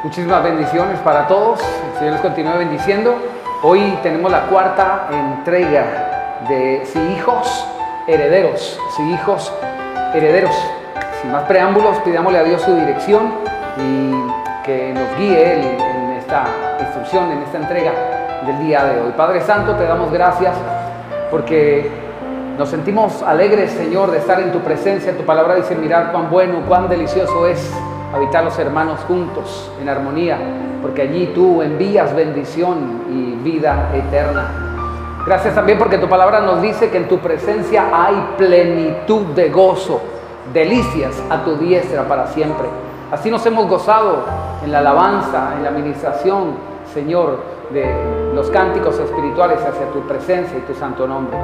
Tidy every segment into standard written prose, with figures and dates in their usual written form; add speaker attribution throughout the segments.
Speaker 1: Muchísimas bendiciones para todos. El Señor les continúe bendiciendo. Hoy tenemos la cuarta entrega de Si hijos, herederos. Si hijos, herederos. Sin más preámbulos, pidámosle a Dios su dirección y que nos guíe en esta instrucción, en esta entrega del día de hoy. Padre Santo, te damos gracias porque nos sentimos alegres, Señor, de estar en tu presencia. Tu palabra dice: mirar cuán bueno, cuán delicioso es habitar los hermanos juntos en armonía, porque allí tú envías bendición y vida eterna. Gracias también porque tu palabra nos dice que en tu presencia hay plenitud de gozo, delicias a tu diestra para siempre. Así nos hemos gozado en la alabanza, en la administración, Señor, de los cánticos espirituales hacia tu presencia y tu santo nombre.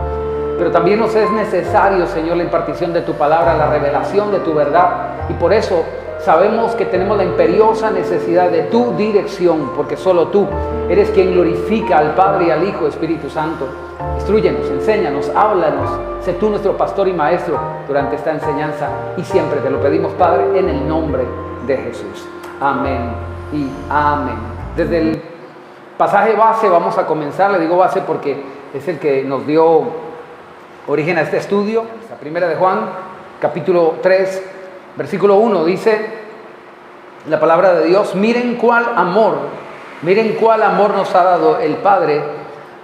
Speaker 1: Pero también nos es necesario, Señor, la impartición de tu palabra, la revelación de tu verdad, y por eso sabemos que tenemos la imperiosa necesidad de tu dirección, porque solo tú eres quien glorifica al Padre y al Hijo, Espíritu Santo. Instrúyenos, enséñanos, háblanos, sé tú nuestro pastor y maestro durante esta enseñanza, y siempre te lo pedimos, Padre, en el nombre de Jesús. Amén y amén. Desde el pasaje base vamos a comenzar. Le digo base porque es el que nos dio origen a este estudio. La primera de Juan, capítulo 3, versículo 1, dice la palabra de Dios: miren cuál amor nos ha dado el Padre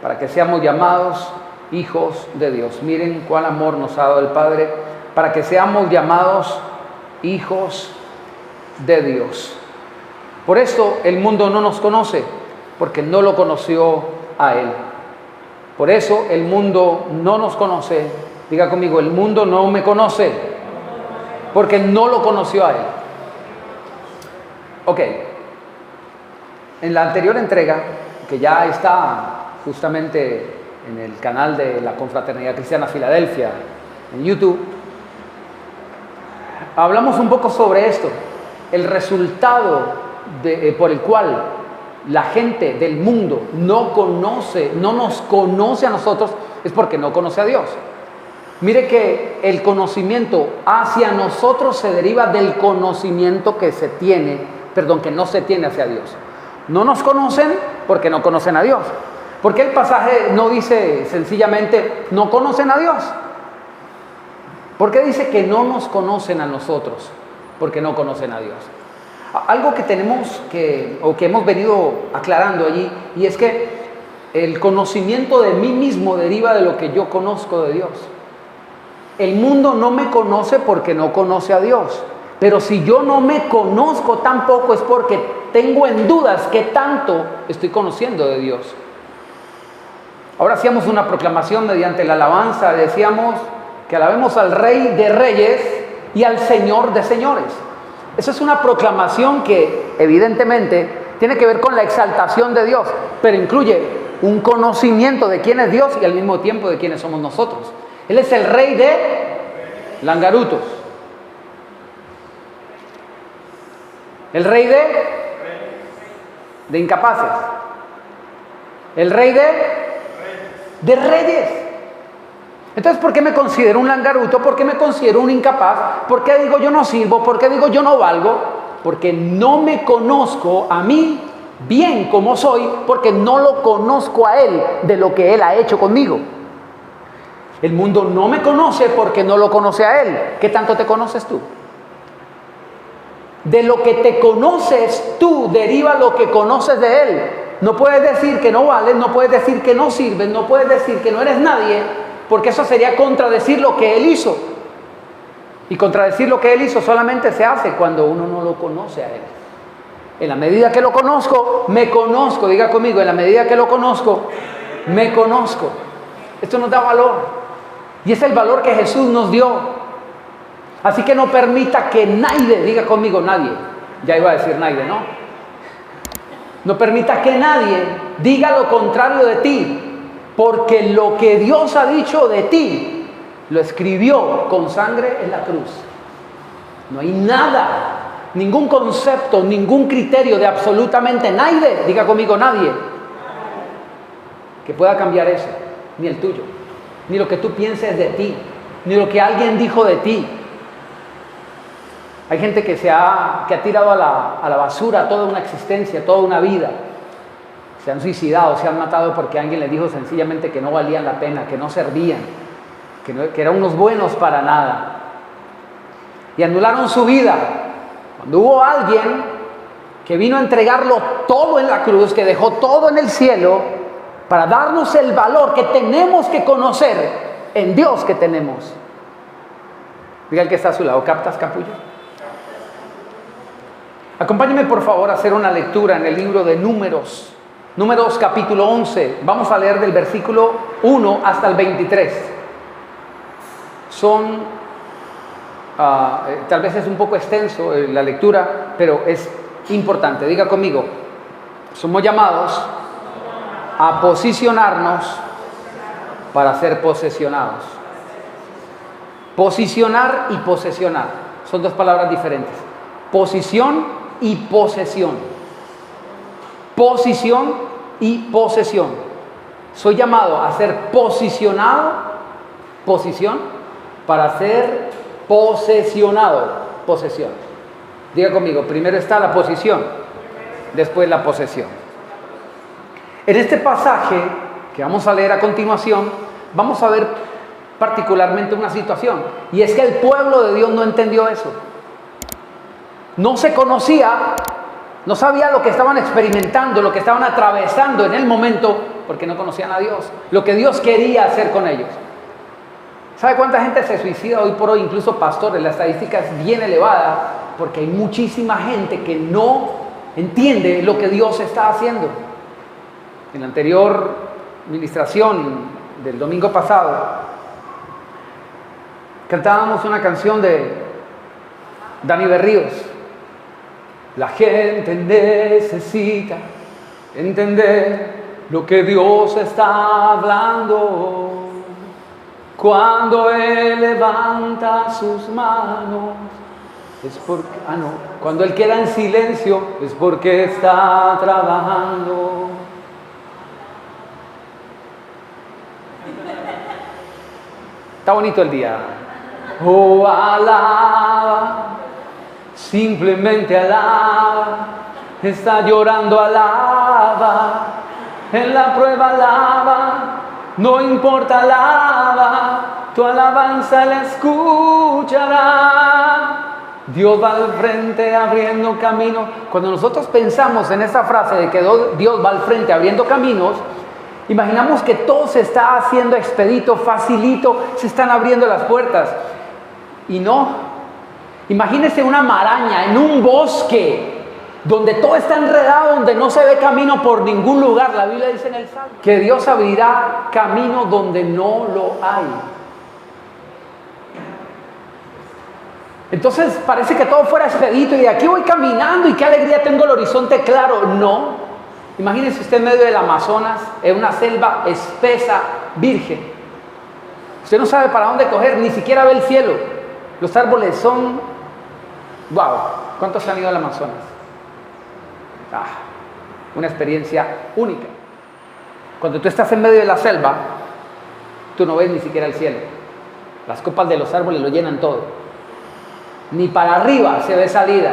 Speaker 1: para que seamos llamados hijos de Dios. Miren cuál amor nos ha dado el Padre para que seamos llamados hijos de Dios. Por esto el mundo no nos conoce, porque no lo conoció a Él. Por eso el mundo no nos conoce. Diga conmigo: el mundo no me conoce, porque no lo conoció a Él. Ok. En la anterior entrega, que ya está justamente en el canal de la Confraternidad Cristiana Filadelfia, en YouTube, hablamos un poco sobre esto. El resultado por el cual la gente del mundo no nos conoce a nosotros, es porque no conoce a Dios. Mire que el conocimiento hacia nosotros se deriva del conocimiento que no se tiene hacia Dios. No nos conocen porque no conocen a Dios. ¿Por qué el pasaje no dice sencillamente no conocen a Dios? ¿Por qué dice que no nos conocen a nosotros? Porque no conocen a Dios. Algo que que hemos venido aclarando allí, y es que el conocimiento de mí mismo deriva de lo que yo conozco de Dios. El mundo no me conoce porque no conoce a Dios. Pero si yo no me conozco tampoco es porque tengo en dudas qué tanto estoy conociendo de Dios. Ahora hacíamos una proclamación mediante la alabanza. Decíamos que alabemos al Rey de Reyes y al Señor de Señores. Esa es una proclamación que evidentemente tiene que ver con la exaltación de Dios, pero incluye un conocimiento de quién es Dios y al mismo tiempo de quiénes somos nosotros. Él es el Rey de Langarutos, el Rey de Incapaces, el Rey de Reyes. Entonces, ¿por qué me considero un langaruto? ¿Por qué me considero un incapaz? ¿Por qué digo yo no sirvo? ¿Por qué digo yo no valgo? Porque no me conozco a mí bien como soy, porque no lo conozco a Él de lo que Él ha hecho conmigo. El mundo no me conoce porque no lo conoce a Él. ¿Qué tanto te conoces tú? De lo que te conoces tú deriva lo que conoces de Él. No puedes decir que no vales, no puedes decir que no sirves, no puedes decir que no eres nadie, porque eso sería contradecir lo que Él hizo. Y contradecir lo que Él hizo solamente se hace cuando uno no lo conoce a Él. En la medida que lo conozco, me conozco. Diga conmigo: en la medida que lo conozco, me conozco. Esto nos da valor. Y es el valor que Jesús nos dio. Así que no permita que nadie, diga conmigo nadie, ya iba a decir nadie, ¿no? No permita que nadie diga lo contrario de ti, porque lo que Dios ha dicho de ti, lo escribió con sangre en la cruz. No hay nada, ningún concepto, ningún criterio de absolutamente nadie, diga conmigo nadie, que pueda cambiar eso, ni el tuyo, ni lo que tú pienses de ti, ni lo que alguien dijo de ti. Hay gente que ha tirado a la basura toda una existencia, toda una vida. Se han suicidado, se han matado porque alguien les dijo sencillamente que no valían la pena, que no servían, que eran unos buenos para nada. Y anularon su vida. Cuando hubo alguien que vino a entregarlo todo en la cruz, que dejó todo en el cielo, para darnos el valor que tenemos que conocer en Dios que tenemos. Diga el que está a su lado, ¿captas, capullo? Acompáñeme por favor a hacer una lectura en el libro de Números. Números capítulo 11. Vamos a leer del versículo 1 hasta el 23. Tal vez es un poco extenso la lectura, pero es importante. Diga conmigo, somos llamados a posicionarnos para ser posesionados. Posicionar y posesionar son dos palabras diferentes. Posición y posesión. Posición y posesión. Soy llamado a ser posicionado, posición, para ser posesionado, posesión. Diga conmigo, primero está la posición, después la posesión. En este pasaje que vamos a leer a continuación, vamos a ver particularmente una situación, y es que el pueblo de Dios no entendió eso. No se conocía, no sabía lo que estaban experimentando, lo que estaban atravesando en el momento, porque no conocían a Dios, lo que Dios quería hacer con ellos. ¿Sabe cuánta gente se suicida hoy por hoy? Incluso pastores, la estadística es bien elevada, porque hay muchísima gente que no entiende lo que Dios está haciendo. En la anterior administración del domingo pasado, cantábamos una canción de Dani Berríos. La gente necesita entender lo que Dios está hablando. Cuando Él levanta sus manos, es porque, cuando Él queda en silencio, es porque está trabajando. Está bonito el día. Oh, alaba, simplemente alaba. Está llorando, alaba. En la prueba, alaba. No importa, alaba. Tu alabanza la escuchará. Dios va al frente abriendo camino. Cuando nosotros pensamos en esa frase de que Dios va al frente abriendo caminos, imaginamos que todo se está haciendo expedito, facilito, se están abriendo las puertas. Y no. Imagínese una maraña en un bosque donde todo está enredado, donde no se ve camino por ningún lugar. La Biblia dice en el Salmo que Dios abrirá camino donde no lo hay. Entonces parece que todo fuera expedito y de aquí voy caminando y qué alegría, tengo el horizonte claro. No. Imagínese usted en medio del Amazonas, en una selva espesa, virgen. Usted no sabe para dónde coger, ni siquiera ve el cielo. Los árboles son... ¡Wow! ¿Cuántos han ido al Amazonas? Una experiencia única. Cuando tú estás en medio de la selva, tú no ves ni siquiera el cielo. Las copas de los árboles lo llenan todo. Ni para arriba se ve salida.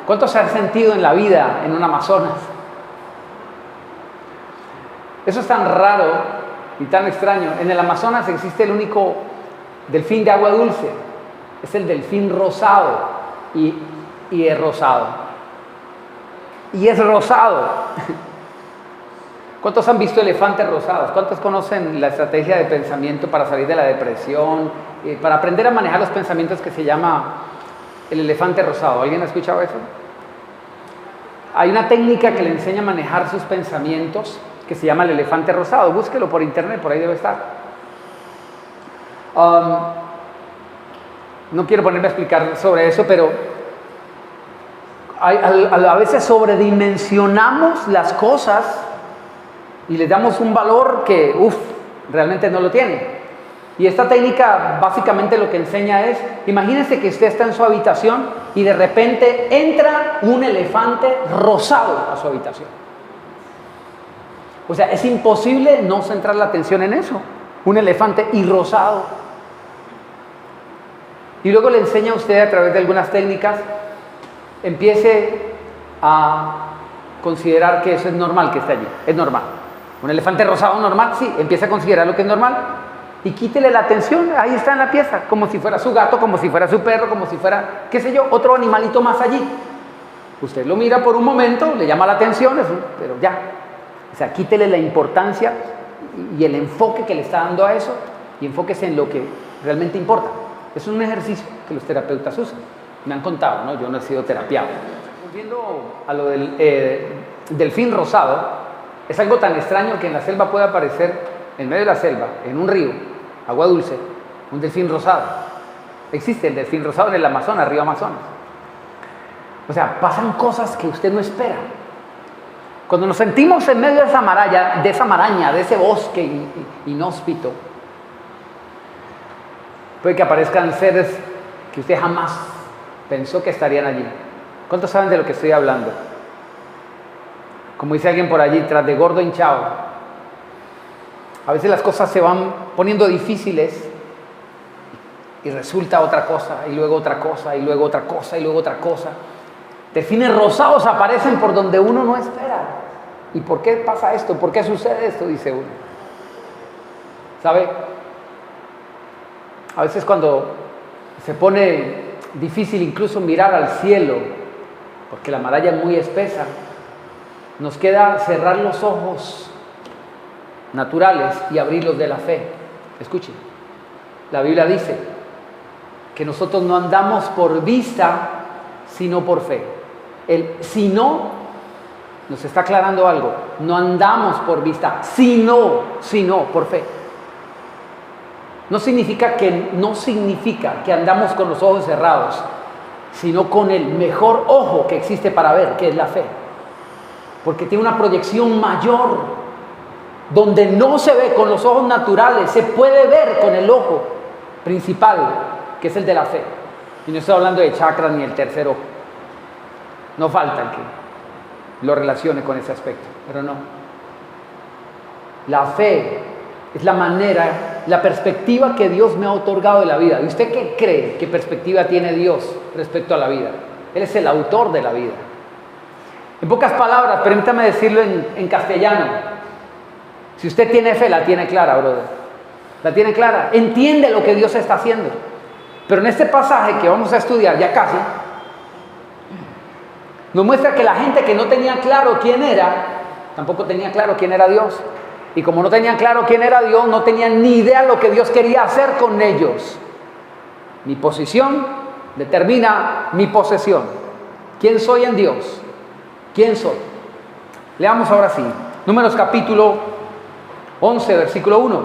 Speaker 1: ¿Cuántos se han sentido en la vida en un Amazonas? Eso es tan raro y tan extraño. En el Amazonas existe el único delfín de agua dulce. Es el delfín rosado. Y es rosado. Y es rosado. ¿Cuántos han visto elefantes rosados? ¿Cuántos conocen la estrategia de pensamiento para salir de la depresión? Para aprender a manejar los pensamientos que se llama el elefante rosado. ¿Alguien ha escuchado eso? Hay una técnica que le enseña a manejar sus pensamientos que se llama el elefante rosado. Búsquelo por internet, por ahí debe estar. No quiero ponerme a explicar sobre eso, pero a veces sobredimensionamos las cosas y les damos un valor que, realmente no lo tiene. Y esta técnica básicamente lo que enseña es, imagínense que usted está en su habitación y de repente entra un elefante rosado a su habitación. O sea, es imposible no centrar la atención en eso. Un elefante y rosado. Y luego le enseña a usted a través de algunas técnicas, empiece a considerar que eso es normal que esté allí. Es normal. Un elefante rosado normal, sí, empieza a considerar lo que es normal. Y quítele la atención, ahí está en la pieza, como si fuera su gato, como si fuera su perro, como si fuera, qué sé yo, otro animalito más allí. Usted lo mira por un momento, le llama la atención, pero ya. O sea, quítele la importancia y el enfoque que le está dando a eso y enfóquese en lo que realmente importa. Es un ejercicio que los terapeutas usan. Me han contado, ¿no? Yo no he sido terapiado. Volviendo a lo del delfín rosado, es algo tan extraño que en la selva puede aparecer, en medio de la selva, en un río, agua dulce, un delfín rosado. Existe el delfín rosado en el Amazonas, río Amazonas. O sea, pasan cosas que usted no espera. Cuando nos sentimos en medio de esa maraña, de ese bosque inhóspito, puede que aparezcan seres que usted jamás pensó que estarían allí. ¿Cuántos saben de lo que estoy hablando? Como dice alguien por allí, tras de gordo hinchado. A veces las cosas se van poniendo difíciles y resulta otra cosa, y luego otra cosa, y luego otra cosa, y luego otra cosa. Delfines rosados aparecen por donde uno no espera. ¿Y por qué pasa esto? ¿Por qué sucede esto? Dice uno. ¿Sabe? A veces cuando se pone difícil incluso mirar al cielo, porque la maraña es muy espesa, nos queda cerrar los ojos naturales y abrirlos de la fe. Escuchen, la Biblia dice que nosotros no andamos por vista, sino por fe. El si no nos está aclarando algo. No andamos por vista, sino por fe. No significa que andamos con los ojos cerrados, sino con el mejor ojo que existe para ver, que es la fe. Porque tiene una proyección mayor, donde no se ve con los ojos naturales, se puede ver con el ojo principal, que es el de la fe. Y no estoy hablando de chakras ni el tercer ojo. No falta el que lo relacione con ese aspecto, pero no. La fe es la manera, la perspectiva que Dios me ha otorgado de la vida. ¿Y usted qué cree? ¿Qué perspectiva tiene Dios respecto a la vida? Él es el autor de la vida. En pocas palabras, permítame decirlo en castellano. Si usted tiene fe, la tiene clara, brother. La tiene clara. Entiende lo que Dios está haciendo. Pero en este pasaje que vamos a estudiar ya casi, nos muestra que la gente que no tenía claro quién era, tampoco tenía claro quién era Dios. Y como no tenían claro quién era Dios, no tenían ni idea lo que Dios quería hacer con ellos. Mi posición determina mi posesión. ¿Quién soy en Dios? ¿Quién soy? Leamos ahora sí. Números capítulo 11, versículo 1.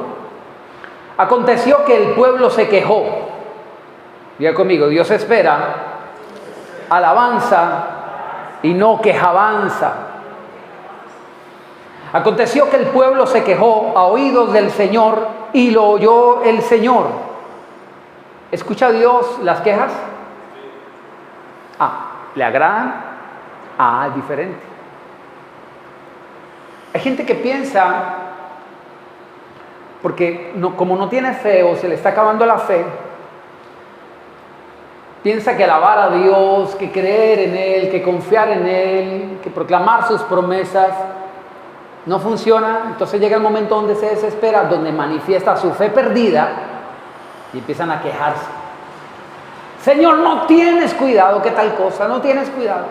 Speaker 1: Aconteció que el pueblo se quejó. Diga conmigo, Dios espera alabanza y no quejabanza. Aconteció que el pueblo se quejó a oídos del Señor y lo oyó el Señor. ¿Escucha Dios las quejas? ¿Le agradan? Es diferente. Hay gente que piensa, porque como no tiene fe o se le está acabando la fe, piensa que alabar a Dios, que creer en Él, que confiar en Él, que proclamar sus promesas no funciona. Entonces llega el momento donde se desespera, donde manifiesta su fe perdida y empiezan a quejarse. Señor, no tienes cuidado, ¿qué tal cosa? No tienes cuidado.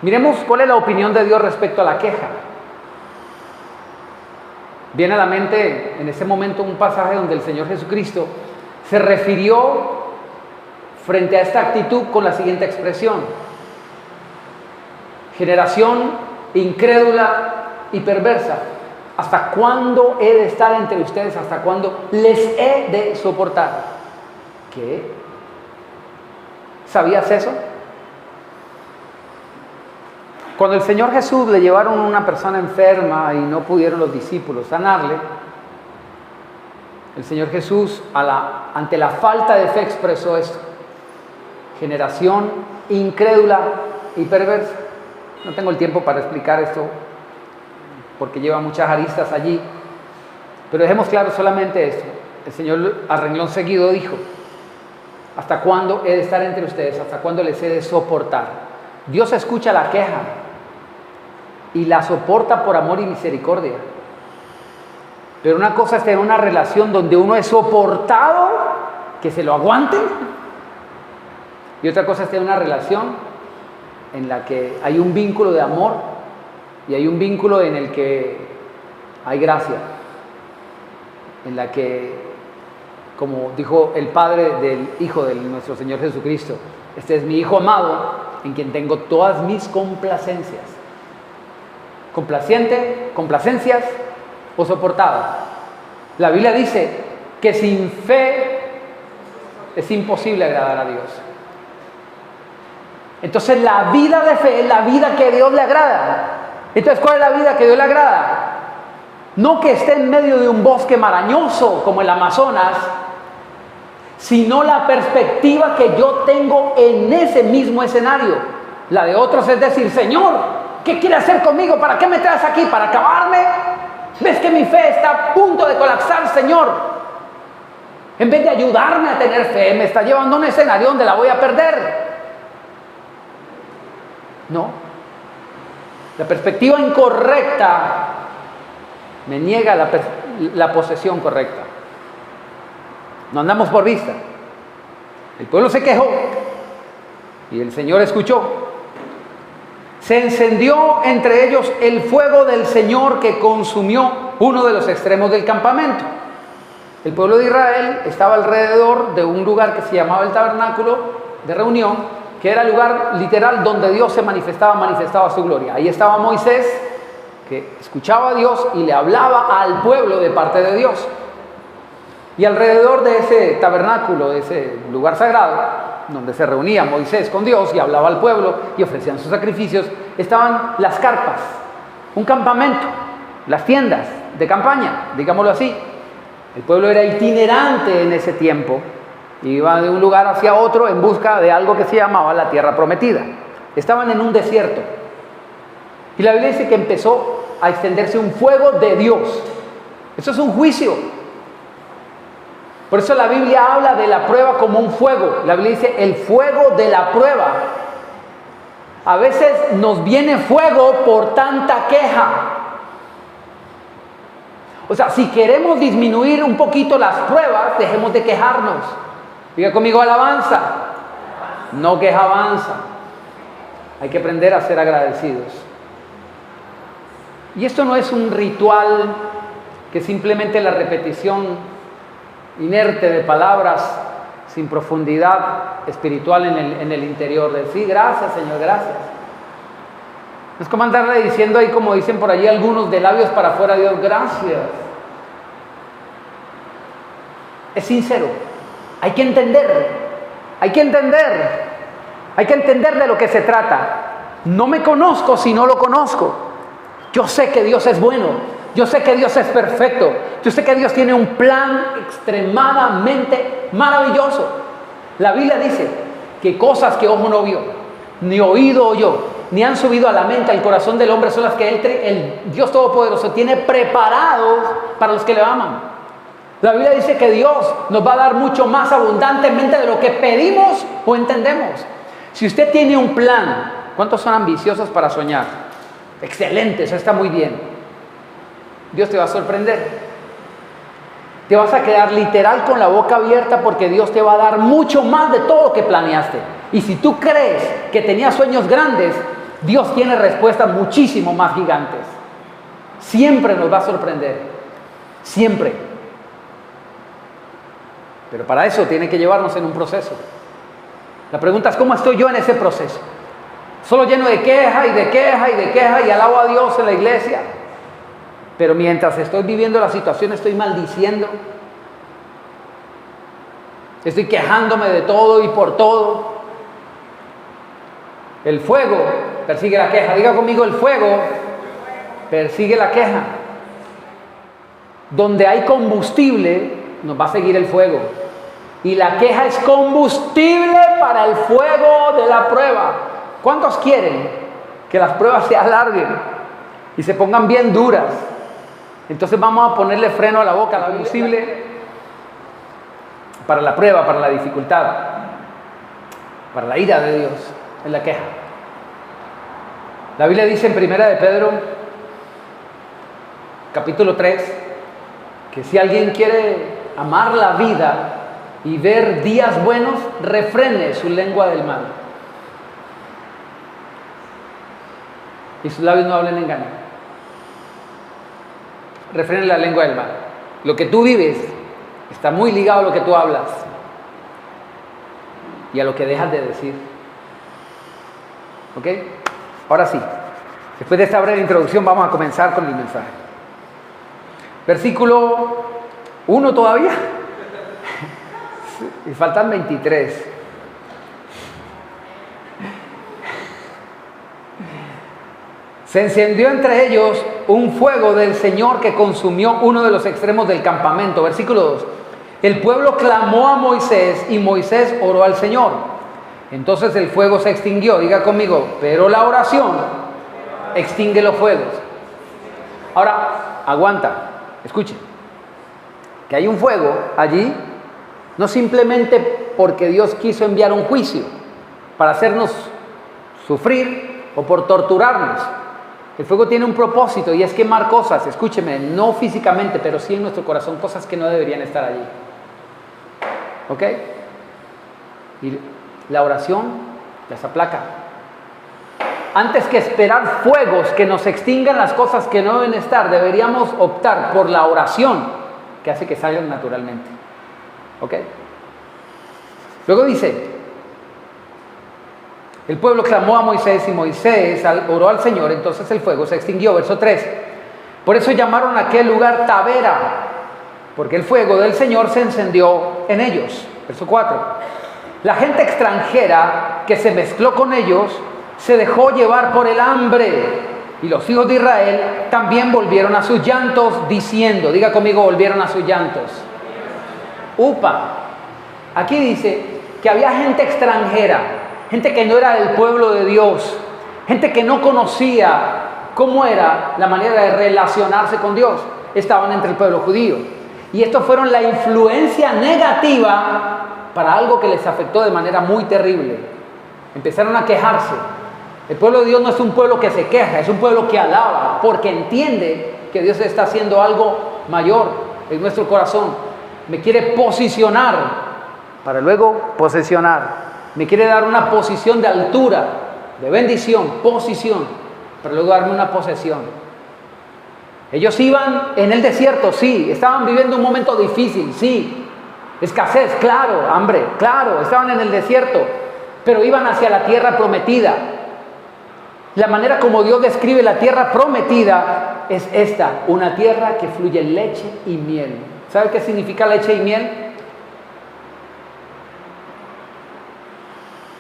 Speaker 1: Miremos cuál es la opinión de Dios respecto a la queja. Viene a la mente en ese momento un pasaje donde el Señor Jesucristo se refirió frente a esta actitud con la siguiente expresión: generación incrédula y perversa, ¿hasta cuándo he de estar entre ustedes? ¿Hasta cuándo les he de soportar? ¿Qué? ¿Sabías eso? Cuando el Señor Jesús le llevaron a una persona enferma y no pudieron los discípulos sanarle, el Señor Jesús ante la falta de fe expresó esto: generación incrédula y perversa. No tengo el tiempo para explicar esto porque lleva muchas aristas allí, pero dejemos claro solamente esto. El Señor a renglón seguido dijo: ¿hasta cuándo he de estar entre ustedes? ¿Hasta cuándo les he de soportar? Dios escucha la queja y la soporta por amor y misericordia. Pero una cosa es tener una relación donde uno es soportado, que se lo aguanten, y otra cosa es tener una relación en la que hay un vínculo de amor y hay un vínculo en el que hay gracia, en la que, como dijo el Padre del Hijo de nuestro Señor Jesucristo, este es mi Hijo amado, en quien tengo todas mis complacencias. ¿Complacencias o soportado? La Biblia dice que sin fe es imposible agradar a Dios. Entonces la vida de fe es la vida que a Dios le agrada. Entonces, ¿cuál es la vida que a Dios le agrada? No que esté en medio de un bosque marañoso como el Amazonas, sino la perspectiva que yo tengo en ese mismo escenario. La de otros es decir: Señor, ¿qué quieres hacer conmigo? ¿Para qué me traes aquí? ¿Para acabarme? ¿Ves que mi fe está a punto de colapsar, Señor? En vez de ayudarme a tener fe, me está llevando a un escenario donde la voy a perder. No. La perspectiva incorrecta me niega la posesión correcta. No andamos por vista. El pueblo se quejó y el Señor escuchó. Se encendió entre ellos el fuego del Señor que consumió uno de los extremos del campamento. El pueblo de Israel estaba alrededor de un lugar que se llamaba el tabernáculo de reunión, que era el lugar literal donde Dios se manifestaba su gloria. Ahí estaba Moisés, que escuchaba a Dios y le hablaba al pueblo de parte de Dios. Y alrededor de ese tabernáculo, de ese lugar sagrado, donde se reunía Moisés con Dios y hablaba al pueblo y ofrecían sus sacrificios, estaban las carpas, un campamento, las tiendas de campaña, digámoslo así. El pueblo era itinerante en ese tiempo, iba de un lugar hacia otro en busca de algo que se llamaba la tierra prometida. Estaban en un desierto y la Biblia dice que empezó a extenderse un fuego de Dios. Eso es un juicio. Por eso la Biblia habla de la prueba como un fuego. La Biblia dice el fuego de la prueba. A veces nos viene fuego por tanta queja. O sea, si queremos disminuir un poquito las pruebas, dejemos de quejarnos. Diga conmigo: alabanza, no quejabanza. Hay que aprender a ser agradecidos. Y esto no es un ritual que simplemente la repetición inerte de palabras sin profundidad espiritual en el interior. Decir gracias, Señor, gracias. Es como andarle diciendo ahí, como dicen por allí algunos, de labios para afuera: Dios, gracias. Es sincero. Hay que entender de lo que se trata. No me conozco si no lo conozco. Yo sé que Dios es bueno. Yo sé que Dios es perfecto. Yo sé que Dios tiene un plan extremadamente maravilloso. La Biblia dice que cosas que ojo no vio, ni oído oyó, ni han subido a la mente, al corazón del hombre, son las que el Dios Todopoderoso tiene preparados para los que le aman. La Biblia dice que Dios nos va a dar mucho más abundantemente de lo que pedimos o entendemos. Si usted tiene un plan, ¿cuántos son ambiciosos para soñar? Excelente, eso está muy bien. Dios te va a sorprender. Te vas a quedar literal con la boca abierta porque Dios te va a dar mucho más de todo lo que planeaste. Y si tú crees que tenías sueños grandes, Dios tiene respuestas muchísimo más gigantes. Siempre nos va a sorprender. Siempre. Pero para eso tiene que llevarnos en un proceso. La pregunta es: ¿cómo estoy yo en ese proceso? Solo lleno de queja y de queja y de queja y alabo a Dios en la iglesia. Pero mientras estoy viviendo la situación, estoy maldiciendo. Estoy quejándome de todo y por todo. El fuego persigue la queja. Diga conmigo, el fuego persigue la queja. Donde hay combustible, nos va a seguir el fuego. Y la queja es combustible para el fuego de la prueba. ¿Cuántos quieren que las pruebas se alarguen y se pongan bien duras? Entonces vamos a ponerle freno a la boca, al combustible para la prueba, para la dificultad, para la ira de Dios, es la queja. La Biblia dice en 1 de Pedro, capítulo 3, que si alguien quiere amar la vida y ver días buenos, refrene su lengua del mal y sus labios no hablen engaño. Refrene la lengua del mal. Lo que tú vives está muy ligado a lo que tú hablas y a lo que dejas de decir. ¿Ok? Ahora sí, después de esta breve introducción vamos a comenzar con el mensaje. Versículo 1 todavía. Y faltan 23. Se encendió entre ellos un fuego del Señor que consumió uno de los extremos del campamento. Versículo 2. El pueblo clamó a Moisés y Moisés oró al Señor. Entonces el fuego se extinguió. Diga conmigo, pero la oración extingue los fuegos. Ahora, aguanta, escuche. Que hay un fuego allí, no simplemente porque Dios quiso enviar un juicio para hacernos sufrir o por torturarnos. El fuego tiene un propósito y es quemar cosas, escúcheme, no físicamente, pero sí en nuestro corazón, cosas que no deberían estar allí. ¿Ok? Y la oración las aplaca. Antes que esperar fuegos que nos extingan las cosas que no deben estar, deberíamos optar por la oración que hace que salgan naturalmente. ¿Ok? Luego dice, el pueblo clamó a Moisés y Moisés oró al Señor, entonces el fuego se extinguió. Verso 3. Por eso llamaron a aquel lugar Tabera, porque el fuego del Señor se encendió en ellos. Verso 4. La gente extranjera que se mezcló con ellos se dejó llevar por el hambre, y los hijos de Israel también volvieron a sus llantos diciendo, diga conmigo, volvieron a sus llantos. Upa, aquí dice que había gente extranjera, gente que no era del pueblo de Dios, gente que no conocía cómo era la manera de relacionarse con Dios. Estaban entre el pueblo judío. Y estos fueron la influencia negativa para algo que les afectó de manera muy terrible. Empezaron a quejarse. El pueblo de Dios no es un pueblo que se queja, es un pueblo que alaba, porque entiende que Dios está haciendo algo mayor en nuestro corazón. Me quiere posicionar para luego posesionar. Me quiere dar una posición de altura, de bendición, posición, para luego darme una posesión. Ellos iban en el desierto, sí. Estaban viviendo un momento difícil, sí. Escasez, claro. Hambre, claro. Estaban en el desierto, pero iban hacia la tierra prometida. La manera como Dios describe la tierra prometida es esta: una tierra que fluye leche y miel. ¿Sabe qué significa leche y miel?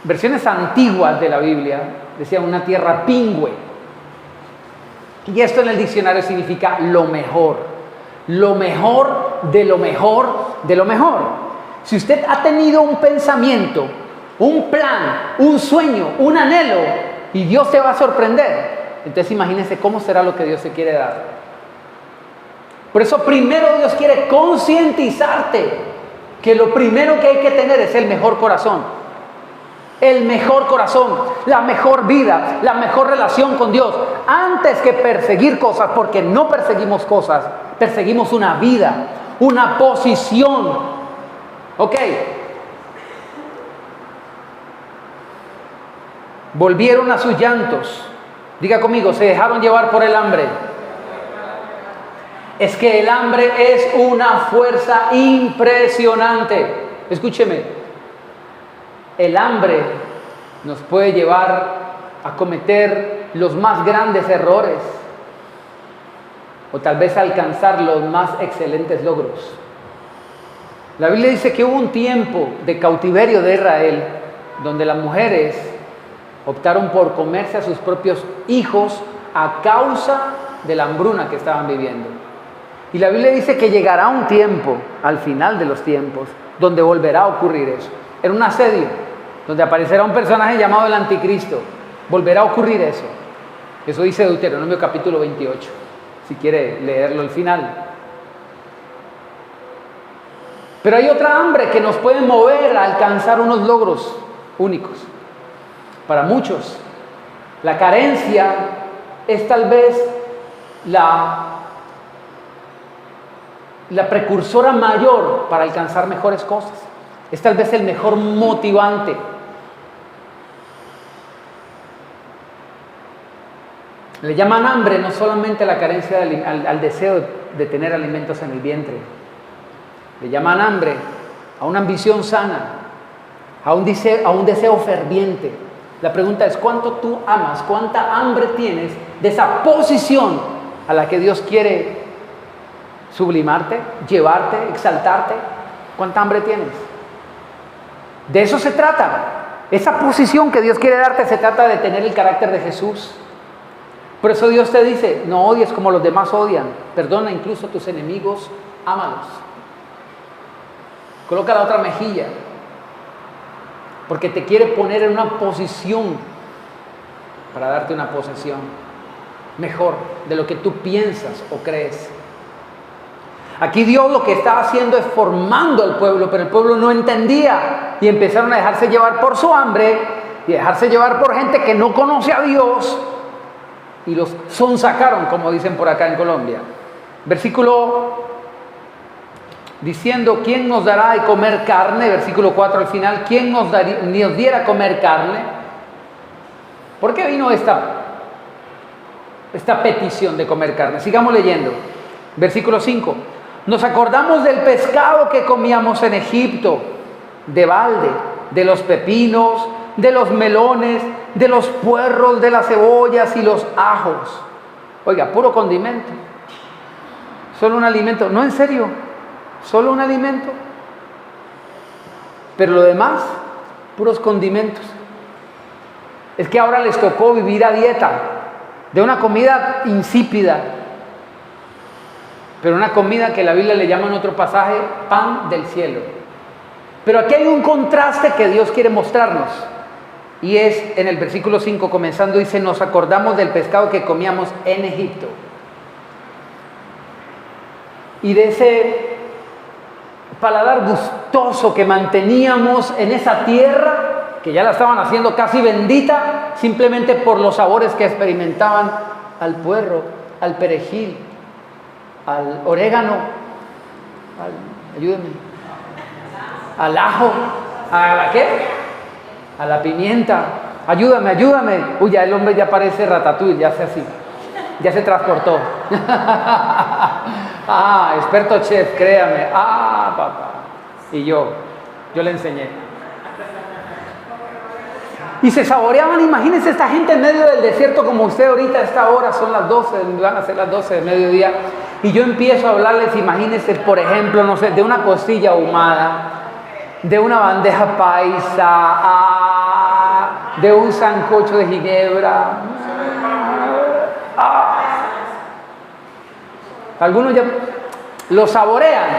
Speaker 1: Versiones antiguas de la Biblia decían una tierra pingüe. Y esto en el diccionario significa lo mejor. Lo mejor de lo mejor de lo mejor. Si usted ha tenido un pensamiento, un plan, un sueño, un anhelo, y Dios te va a sorprender, entonces imagínese cómo será lo que Dios te quiere dar. Por eso primero Dios quiere concientizarte que lo primero que hay que tener es el mejor corazón. El mejor corazón, la mejor vida, la mejor relación con Dios, antes que perseguir cosas, porque no perseguimos cosas, perseguimos una vida, una posición. ¿Ok? Volvieron a sus llantos. Diga conmigo, se dejaron llevar por el hambre. Es que el hambre es una fuerza impresionante. Escúcheme. El hambre nos puede llevar a cometer los más grandes errores o tal vez alcanzar los más excelentes logros. La Biblia dice que hubo un tiempo de cautiverio de Israel donde las mujeres Optaron por comerse a sus propios hijos a causa de la hambruna que estaban viviendo. Y la Biblia dice que llegará un tiempo, al final de los tiempos, donde volverá a ocurrir eso. Era un asedio, donde aparecerá un personaje llamado el Anticristo. Volverá a ocurrir eso. Eso dice Deuteronomio capítulo 28, si quiere leerlo al final. Pero hay otra hambre que nos puede mover a alcanzar unos logros únicos. Para muchos, la carencia es tal vez la precursora mayor para alcanzar mejores cosas. Es tal vez el mejor motivante. Le llaman hambre no solamente a la carencia al deseo de tener alimentos en el vientre. Le llaman hambre a una ambición sana, a un deseo ferviente. La pregunta es, ¿cuánto tú amas? ¿Cuánta hambre tienes de esa posición a la que Dios quiere sublimarte, llevarte, exaltarte? ¿Cuánta hambre tienes? De eso se trata. Esa posición que Dios quiere darte se trata de tener el carácter de Jesús. Por eso Dios te dice, no odies como los demás odian. Perdona incluso a tus enemigos, ámalos. Coloca la otra mejilla. Porque te quiere poner en una posición para darte una posesión mejor de lo que tú piensas o crees. Aquí Dios lo que estaba haciendo es formando al pueblo, pero el pueblo no entendía y empezaron a dejarse llevar por su hambre y dejarse llevar por gente que no conoce a Dios y los sonsacaron, como dicen por acá en Colombia. Versículo diciendo, ¿quién nos dará de comer carne? Versículo 4 al final, ¿quién nos diera a comer carne? ¿Por qué vino esta petición de comer carne? Sigamos leyendo. Versículo 5. Nos acordamos del pescado que comíamos en Egipto, de balde, de los pepinos, de los melones, de los puerros, de las cebollas y los ajos. Oiga, puro condimento. Solo un alimento. No, en serio. Solo un alimento. Pero lo demás, puros condimentos. Es que ahora les tocó vivir a dieta de una comida insípida. Pero una comida que la Biblia le llama en otro pasaje pan del cielo. Pero aquí hay un contraste que Dios quiere mostrarnos. Y es en el versículo 5 comenzando, dice, nos acordamos del pescado que comíamos en Egipto. Y de ese paladar gustoso que manteníamos en esa tierra, que ya la estaban haciendo casi bendita, simplemente por los sabores que experimentaban al puerro, al perejil, al orégano, ayúdenme, al ajo, ¿a la qué? A la pimienta. Ayúdame. Uy, ya el hombre ya parece Ratatouille, ya hace así, ya se transportó. Ah, experto chef, créame. Ah, papá. Y yo le enseñé. Y se saboreaban, imagínense esta gente en medio del desierto como usted ahorita a esta hora, son las 12, van a ser las 12 de mediodía. Y yo empiezo a hablarles, imagínense, por ejemplo, no sé, de una costilla ahumada, de una bandeja paisa, de un sancocho de ginebra. Algunos ya lo saborean,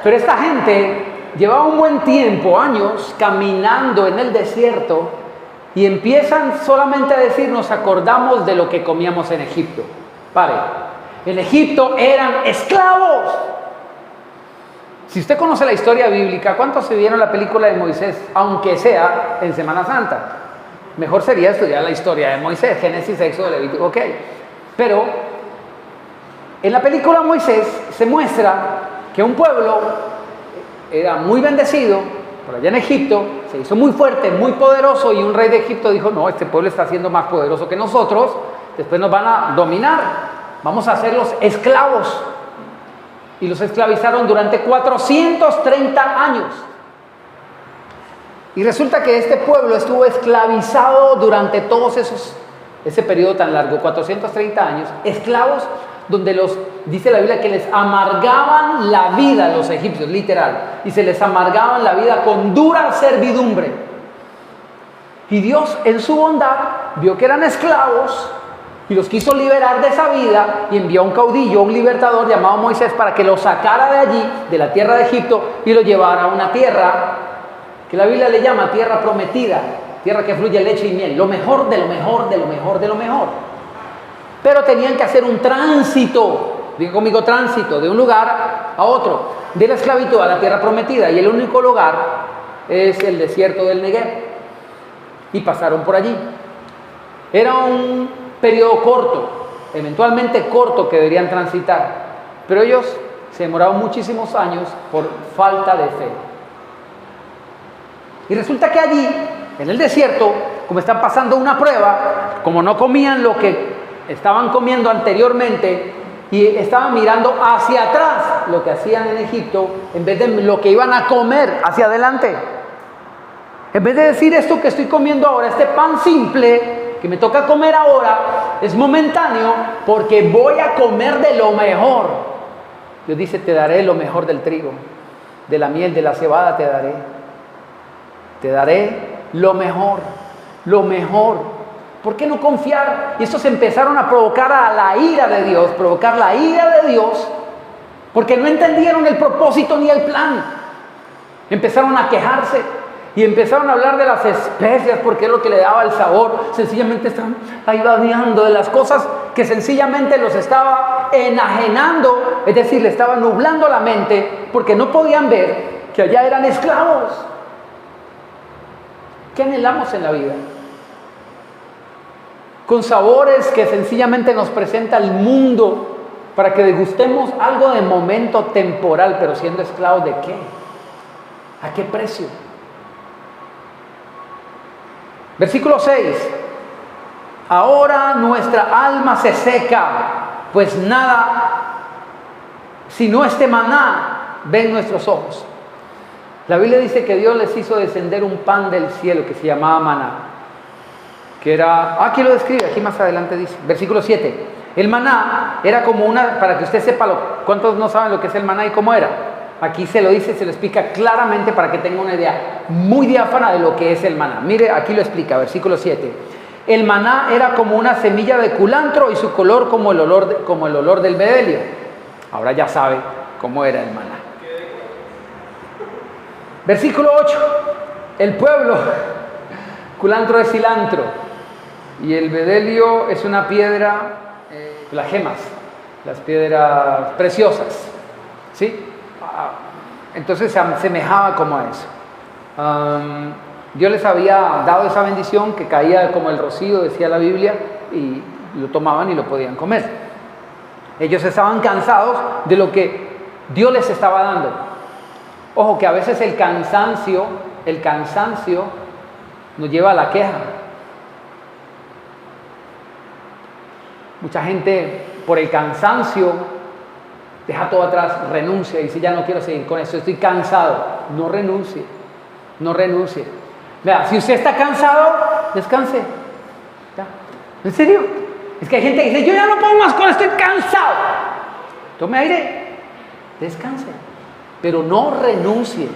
Speaker 1: pero esta gente llevaba un buen tiempo, años, caminando en el desierto y empiezan solamente a decir, nos acordamos de lo que comíamos en Egipto. Pare, en Egipto eran esclavos. Si usted conoce la historia bíblica, ¿cuántos se vieron la película de Moisés? Aunque sea en Semana Santa. Mejor sería estudiar la historia de Moisés, Génesis, Éxodo, Levítico, ok. Pero en la película Moisés se muestra que un pueblo era muy bendecido, por allá en Egipto, se hizo muy fuerte, muy poderoso, y un rey de Egipto dijo, no, este pueblo está siendo más poderoso que nosotros, después nos van a dominar, vamos a hacerlos esclavos. Y los esclavizaron durante 430 años. Y resulta que este pueblo estuvo esclavizado durante ese periodo tan largo, 430 años, esclavos, donde dice la Biblia que les amargaban la vida a los egipcios, literal, y se les amargaban la vida con dura servidumbre. Y Dios en su bondad vio que eran esclavos y los quiso liberar de esa vida y envió a un caudillo, un libertador llamado Moisés para que los sacara de allí, de la tierra de Egipto, y lo llevara a una tierra que la Biblia le llama tierra prometida, tierra que fluye leche y miel, lo mejor de lo mejor, de lo mejor, de lo mejor. Pero tenían que hacer un tránsito, diga conmigo tránsito, de un lugar a otro, de la esclavitud a la tierra prometida, y el único lugar es el desierto del Negev. Y pasaron por allí. Era un periodo corto, eventualmente corto, que deberían transitar, pero ellos se demoraron muchísimos años por falta de fe. Y resulta que allí, en el desierto, como están pasando una prueba, como no comían lo que estaban comiendo anteriormente y estaban mirando hacia atrás lo que hacían en Egipto, en vez de lo que iban a comer hacia adelante. En vez de decir esto que estoy comiendo ahora, este pan simple que me toca comer ahora, es momentáneo porque voy a comer de lo mejor. Dios dice, te daré lo mejor del trigo, de la miel, de la cebada te daré. Te daré lo mejor, lo mejor. ¿Por qué no confiar? Y estos empezaron a provocar a la ira de Dios, provocar la ira de Dios, porque no entendieron el propósito ni el plan. Empezaron a quejarse. Y empezaron a hablar de las especias porque es lo que le daba el sabor. Sencillamente estaban ahí babeando de las cosas que sencillamente los estaba enajenando, es decir, le estaba nublando la mente porque no podían ver que allá eran esclavos. ¿Qué anhelamos en la vida? Con sabores que sencillamente nos presenta el mundo para que degustemos algo de momento temporal, pero siendo esclavos ¿de qué? ¿A qué precio? Versículo 6. Ahora nuestra alma se seca, pues nada, sino este maná ven nuestros ojos. La Biblia dice que Dios les hizo descender un pan del cielo que se llamaba maná, que era, aquí lo describe, aquí más adelante dice, versículo 7. El maná era como una, para que usted sepa, ¿cuántos no saben lo que es el maná y cómo era? Aquí se lo dice, se lo explica claramente para que tenga una idea muy diáfana de lo que es el maná. Mire, aquí lo explica, versículo 7. El maná era como una semilla de culantro y su color como el olor del bedelio. Ahora ya sabe cómo era el maná. Versículo 8. El pueblo, culantro es cilantro y el bedelio es una piedra, las gemas, las piedras preciosas, ¿sí? Entonces se asemejaba como a eso. Dios les había dado esa bendición que caía como el rocío, decía la Biblia, y lo tomaban y lo podían comer. Ellos estaban cansados de lo que Dios les estaba dando. Ojo que a veces el cansancio nos lleva a la queja. Mucha gente por el cansancio deja todo atrás, renuncia y dice, ya no quiero seguir con esto, estoy cansado. No renuncie, no renuncie. Vea, si usted está cansado, descanse. ¿Ya? ¿En serio? Es que hay gente que dice, yo ya no puedo más con esto, estoy cansado. Tome aire, descanse. Pero no renuncie,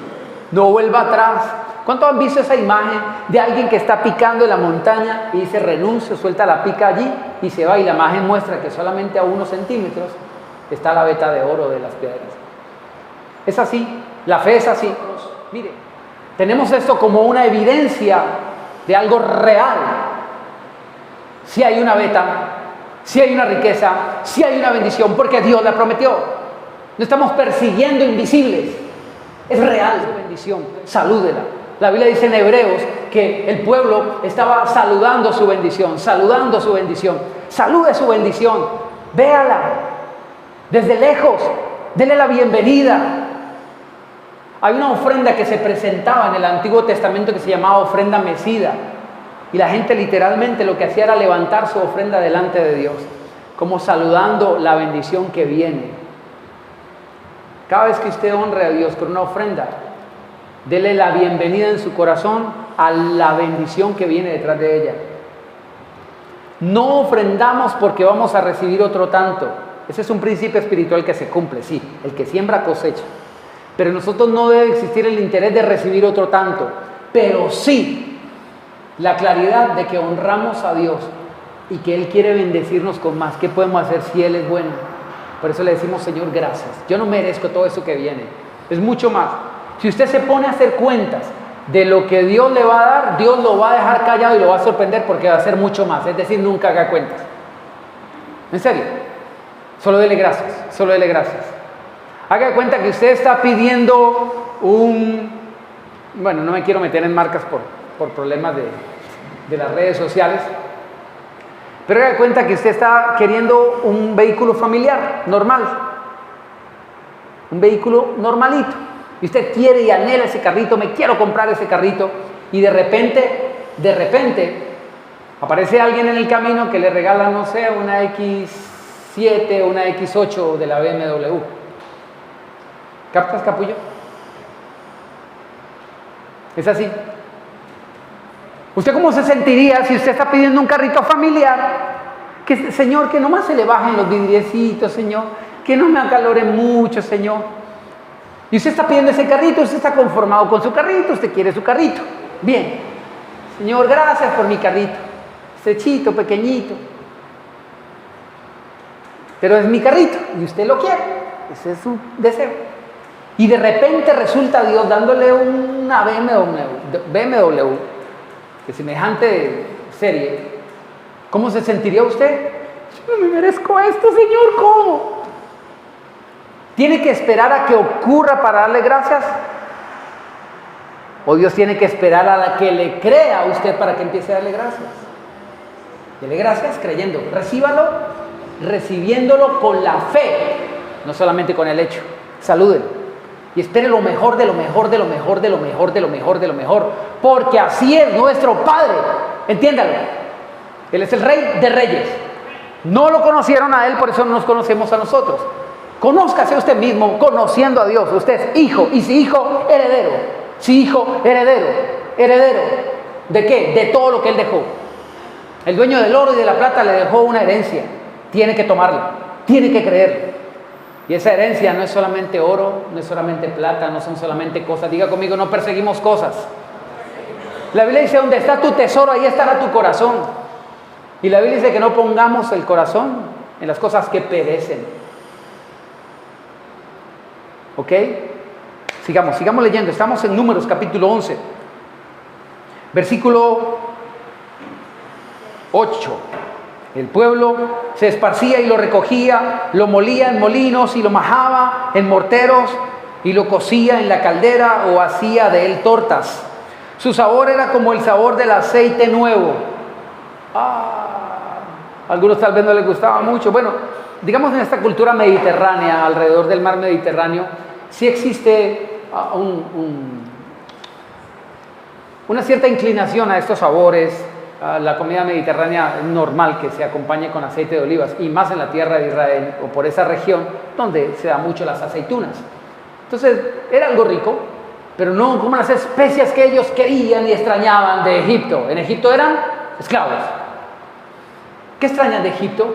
Speaker 1: no vuelva atrás. ¿Cuántos han visto esa imagen de alguien que está picando en la montaña y dice renuncio, suelta la pica allí y se va? Y la imagen muestra que solamente a unos centímetros está la veta de oro de las piedras. Es así, la fe es así. Mire, tenemos esto como una evidencia de algo real. Si hay una veta, si hay una riqueza, si hay una bendición, porque Dios la prometió. No estamos persiguiendo invisibles, es real su bendición, salúdela. La Biblia dice en Hebreos que el pueblo estaba saludando su bendición, saludando su bendición. Salude su bendición, véala desde lejos, dele la bienvenida. Hay una ofrenda que se presentaba en el Antiguo Testamento que se llamaba ofrenda mecida, y la gente literalmente lo que hacía era levantar su ofrenda delante de Dios, como saludando la bendición que viene. Cada vez que usted honre a Dios con una ofrenda, dele la bienvenida en su corazón a la bendición que viene detrás de ella. No ofrendamos porque vamos a recibir otro tanto. Ese es un principio espiritual que se cumple, sí, el que siembra cosecha. Pero en nosotros no debe existir el interés de recibir otro tanto, pero sí la claridad de que honramos a Dios y que Él quiere bendecirnos con más. ¿Qué podemos hacer si Él es bueno? Por eso le decimos, Señor, gracias. Yo no merezco todo eso que viene. Es mucho más. Si usted se pone a hacer cuentas de lo que Dios le va a dar, Dios lo va a dejar callado y lo va a sorprender porque va a ser mucho más. Es decir, nunca haga cuentas. En serio. Solo dele gracias. Solo dele gracias. Haga de cuenta que usted está pidiendo bueno, no me quiero meter en marcas por problemas de las redes sociales, pero haga de cuenta que usted está queriendo un vehículo familiar, normal, un vehículo normalito, y usted quiere y anhela ese carrito, me quiero comprar ese carrito, y de repente, aparece alguien en el camino que le regala, no sé, una X7 o una X8 de la BMW. ¿Captas, capullo? Es así. ¿Usted cómo se sentiría si usted está pidiendo un carrito familiar? Que, Señor, que nomás se le bajen los vidriecitos, Señor. Que no me acalore mucho, Señor. Y usted está pidiendo ese carrito, usted está conformado con su carrito, usted quiere su carrito. Bien. Señor, gracias por mi carrito. Estrechito, pequeñito. Pero es mi carrito y usted lo quiere. Ese es su deseo. Y de repente resulta Dios dándole una BMW, de semejante serie. ¿Cómo se sentiría usted? Yo no me merezco esto, Señor, ¿cómo? ¿Tiene que esperar a que ocurra para darle gracias? ¿O Dios tiene que esperar a la que le crea a usted para que empiece a darle gracias? Dele gracias creyendo. Recíbalo, recibiéndolo con la fe, no solamente con el hecho. Salúdenlo. Y espere lo mejor de lo mejor, de lo mejor, de lo mejor, de lo mejor, de lo mejor. Porque así es nuestro Padre. Entiéndalo. Él es el Rey de Reyes. No lo conocieron a Él, por eso no nos conocemos a nosotros. Conózcase usted mismo conociendo a Dios. Usted es hijo, y si hijo, heredero. Si hijo, heredero. ¿Heredero de qué? De todo lo que Él dejó. El dueño del oro y de la plata le dejó una herencia. Tiene que tomarla. Tiene que creerla. Y esa herencia no es solamente oro, no es solamente plata, no son solamente cosas. Diga conmigo, no perseguimos cosas. La Biblia dice, donde está tu tesoro, ahí estará tu corazón. Y la Biblia dice que no pongamos el corazón en las cosas que perecen. ¿Ok? Sigamos leyendo. Estamos en Números capítulo 11. Versículo 8. El pueblo se esparcía y lo recogía, lo molía en molinos y lo majaba en morteros y lo cocía en la caldera o hacía de él tortas. Su sabor era como el sabor del aceite nuevo. Algunos tal vez no les gustaba mucho. Bueno, digamos en esta cultura mediterránea, alrededor del mar Mediterráneo, sí existe una cierta inclinación a estos sabores. La comida mediterránea es normal que se acompañe con aceite de olivas, y más en la tierra de Israel o por esa región donde se da mucho las aceitunas. Entonces era algo rico, pero no como las especias que ellos querían y extrañaban de Egipto. En Egipto eran esclavos. ¿Qué extrañan de Egipto?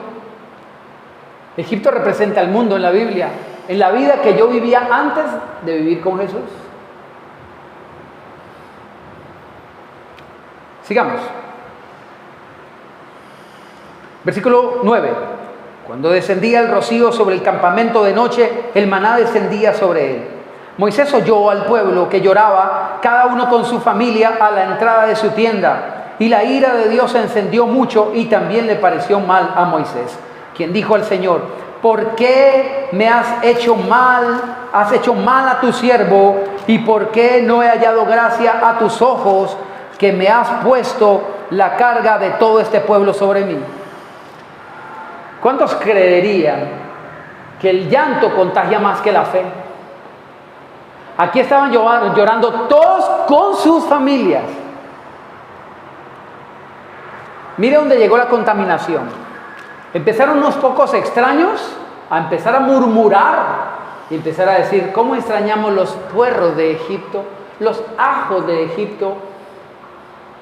Speaker 1: Egipto representa el mundo en la Biblia, en la vida que yo vivía antes de vivir con Jesús. Sigamos. Versículo 9. Cuando descendía el rocío sobre el campamento de noche, el maná descendía sobre él. Moisés oyó al pueblo que lloraba, cada uno con su familia, a la entrada de su tienda. Y la ira de Dios se encendió mucho y también le pareció mal a Moisés, quien dijo al Señor: ¿por qué me has hecho mal? Has hecho mal a tu siervo, y ¿por qué no he hallado gracia a tus ojos, que me has puesto la carga de todo este pueblo sobre mí? ¿Cuántos creerían que el llanto contagia más que la fe? Aquí estaban llorando todos con sus familias. Mire dónde llegó la contaminación. Empezaron unos pocos extraños a empezar a murmurar y empezar a decir: ¿cómo extrañamos los puerros de Egipto, los ajos de Egipto,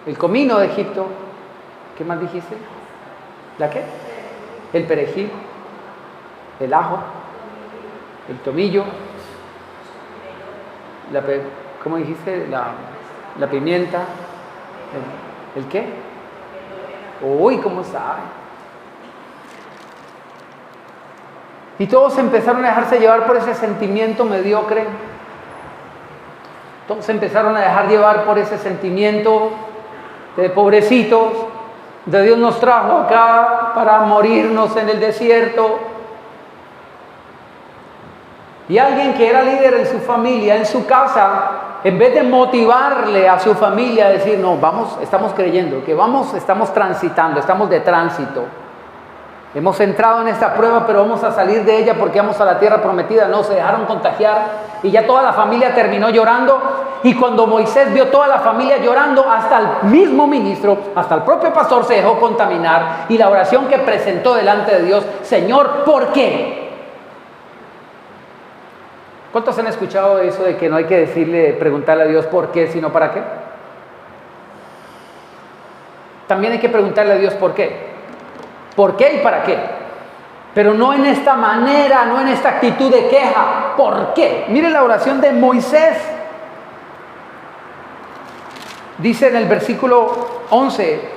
Speaker 1: el comino de Egipto? ¿Qué más dijiste? ¿La qué? El perejil, el ajo, el tomillo, ¿cómo dijiste? La pimienta, ¿El qué? Uy, ¿cómo sabe? Y todos empezaron a dejarse llevar por ese sentimiento mediocre. Todos empezaron a dejar llevar por ese sentimiento de pobrecitos, de Dios nos trajo acá para morirnos en el desierto. Y alguien que era líder en su familia, en su casa, en vez de motivarle a su familia a decir, no, vamos, estamos creyendo, que vamos, estamos transitando, estamos de tránsito. Hemos entrado en esta prueba, pero vamos a salir de ella porque vamos a la tierra prometida. No, se dejaron contagiar y ya toda la familia terminó llorando. Y cuando Moisés vio toda la familia llorando, hasta el mismo ministro, hasta el propio pastor se dejó contaminar. Y la oración que presentó delante de Dios, Señor, ¿por qué? ¿Cuántos han escuchado eso de que no hay que decirle, preguntarle a Dios por qué, sino para qué? También hay que preguntarle a Dios por qué. ¿Por qué y para qué? Pero no en esta manera, no en esta actitud de queja. ¿Por qué? Mire la oración de Moisés. Dice en el versículo 11,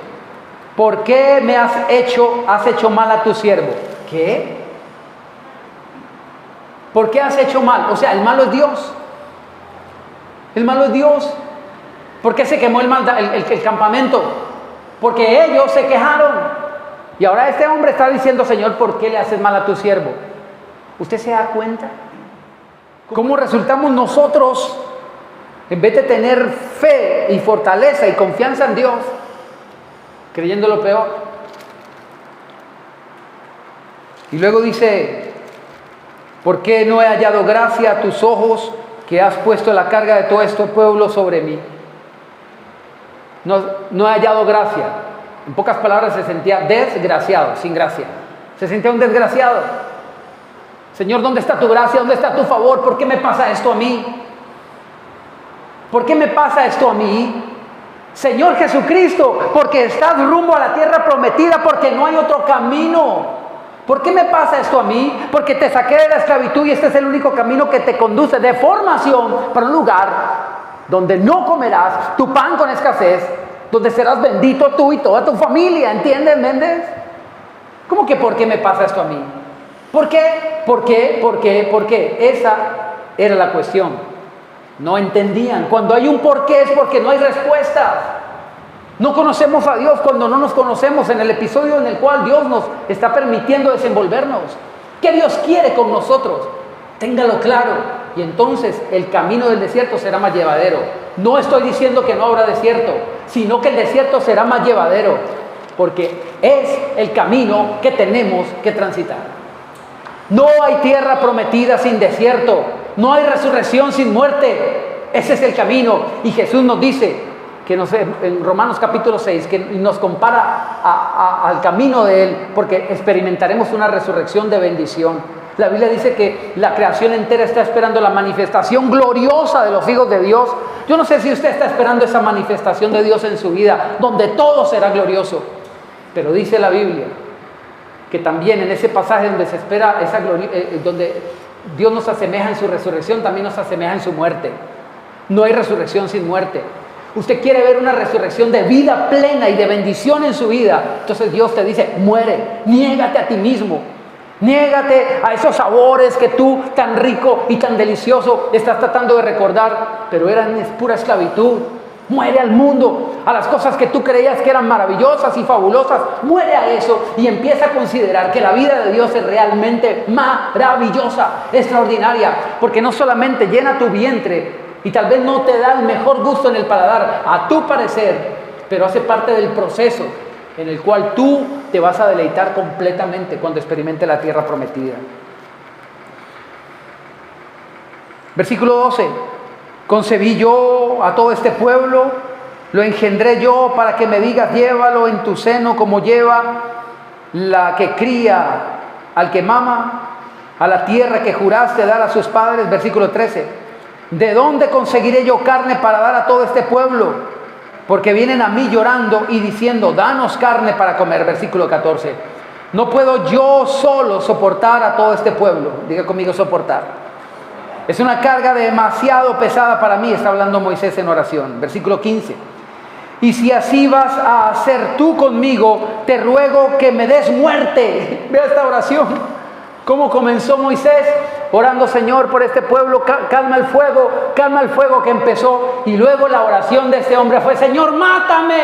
Speaker 1: ¿por qué me has hecho mal a tu siervo? ¿Qué? ¿Por qué has hecho mal? O sea, el malo es Dios. El malo es Dios. ¿Por qué se quemó el campamento? Porque ellos se quejaron. Y ahora este hombre está diciendo, Señor, ¿por qué le haces mal a tu siervo? ¿Usted se da cuenta? ¿Cómo resultamos nosotros, en vez de tener fe y fortaleza y confianza en Dios, creyendo lo peor? Y luego dice, ¿por qué no he hallado gracia a tus ojos que has puesto la carga de todo este pueblo sobre mí? No he hallado gracia. En pocas palabras, se sentía desgraciado, sin gracia. Se sentía un desgraciado. Señor, ¿dónde está tu gracia? ¿Dónde está tu favor? ¿Por qué me pasa esto a mí? ¿Por qué me pasa esto a mí? Señor Jesucristo, porque estás rumbo a la tierra prometida, porque no hay otro camino. ¿Por qué me pasa esto a mí? Porque te saqué de la esclavitud y este es el único camino que te conduce de formación para un lugar donde no comerás tu pan con escasez, donde serás bendito tú y toda tu familia. ¿Entiendes, Méndez? ¿Cómo que por qué me pasa esto a mí? ¿Por qué? ¿Por qué? ¿Por qué? ¿Por qué? Esa era la cuestión. No entendían. Cuando hay un por qué es porque no hay respuesta. No conocemos a Dios cuando no nos conocemos, en el episodio en el cual Dios nos está permitiendo desenvolvernos. ¿Qué Dios quiere con nosotros? Téngalo claro. Y entonces el camino del desierto será más llevadero. No estoy diciendo que no habrá desierto, sino que el desierto será más llevadero, porque es el camino que tenemos que transitar. No hay tierra prometida sin desierto, no hay resurrección sin muerte. Ese es el camino. Y Jesús nos dice, en Romanos capítulo 6, que nos compara al camino de Él, porque experimentaremos una resurrección de bendición. La Biblia dice que la creación entera está esperando la manifestación gloriosa de los hijos de Dios. Yo no sé si usted está esperando esa manifestación de Dios en su vida, donde todo será glorioso. Pero dice la Biblia que también en ese pasaje donde se espera esa gloria, donde Dios nos asemeja en su resurrección, también nos asemeja en su muerte. No hay resurrección sin muerte. Usted quiere ver una resurrección de vida plena y de bendición en su vida. Entonces Dios te dice, muere, niégate a ti mismo. Niégate a esos sabores que tú, tan rico y tan delicioso, estás tratando de recordar, pero eran pura esclavitud. Muere al mundo, a las cosas que tú creías que eran maravillosas y fabulosas. Muere a eso y empieza a considerar que la vida de Dios es realmente maravillosa, extraordinaria, porque no solamente llena tu vientre y tal vez no te da el mejor gusto en el paladar, a tu parecer, pero hace parte del proceso en el cual tú te vas a deleitar completamente cuando experimente la tierra prometida. Versículo 12. Concebí yo a todo este pueblo, lo engendré yo para que me digas, llévalo en tu seno como lleva la que cría al que mama, a la tierra que juraste dar a sus padres. Versículo 13. ¿De dónde conseguiré yo carne para dar a todo este pueblo? Porque vienen a mí llorando y diciendo, danos carne para comer. Versículo 14. No puedo yo solo soportar a todo este pueblo. Diga conmigo, soportar. Es una carga demasiado pesada para mí, está hablando Moisés en oración. Versículo 15. Y si así vas a hacer tú conmigo, te ruego que me des muerte. Vea esta oración. ¿Cómo comenzó Moisés? Orando, Señor, por este pueblo, calma el fuego que empezó. Y luego la oración de este hombre fue, Señor, mátame.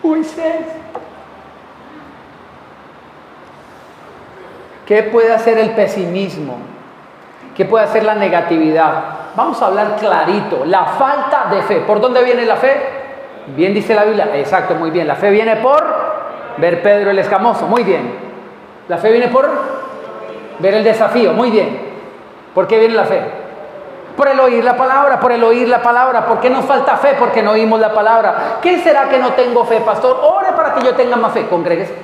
Speaker 1: Moisés. ¿Qué puede hacer el pesimismo? ¿Qué puede hacer la negatividad? Vamos a hablar clarito. La falta de fe. ¿Por dónde viene la fe? Bien dice la Biblia. Exacto, muy bien. La fe viene por ver Pedro el escamoso. Muy bien. La fe viene por ver el desafío. Muy bien. ¿Por qué viene la fe? Por el oír la palabra, por el oír la palabra. ¿Por qué nos falta fe? Porque no oímos la palabra. ¿Qué será que no tengo fe, pastor? Ore para que yo tenga más fe. Congréguese.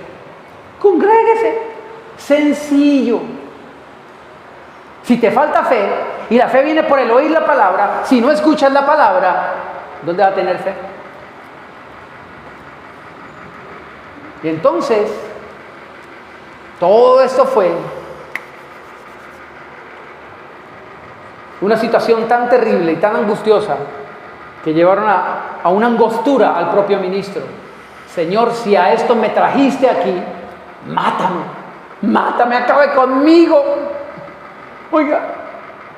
Speaker 1: Congréguese. Sencillo. Si te falta fe, y la fe viene por el oír la palabra, si no escuchas la palabra, ¿dónde va a tener fe? Y entonces, todo esto fue una situación tan terrible y tan angustiosa que llevaron a una angostura al propio ministro. Señor, si a esto me trajiste aquí, mátame, acabe conmigo. Oiga,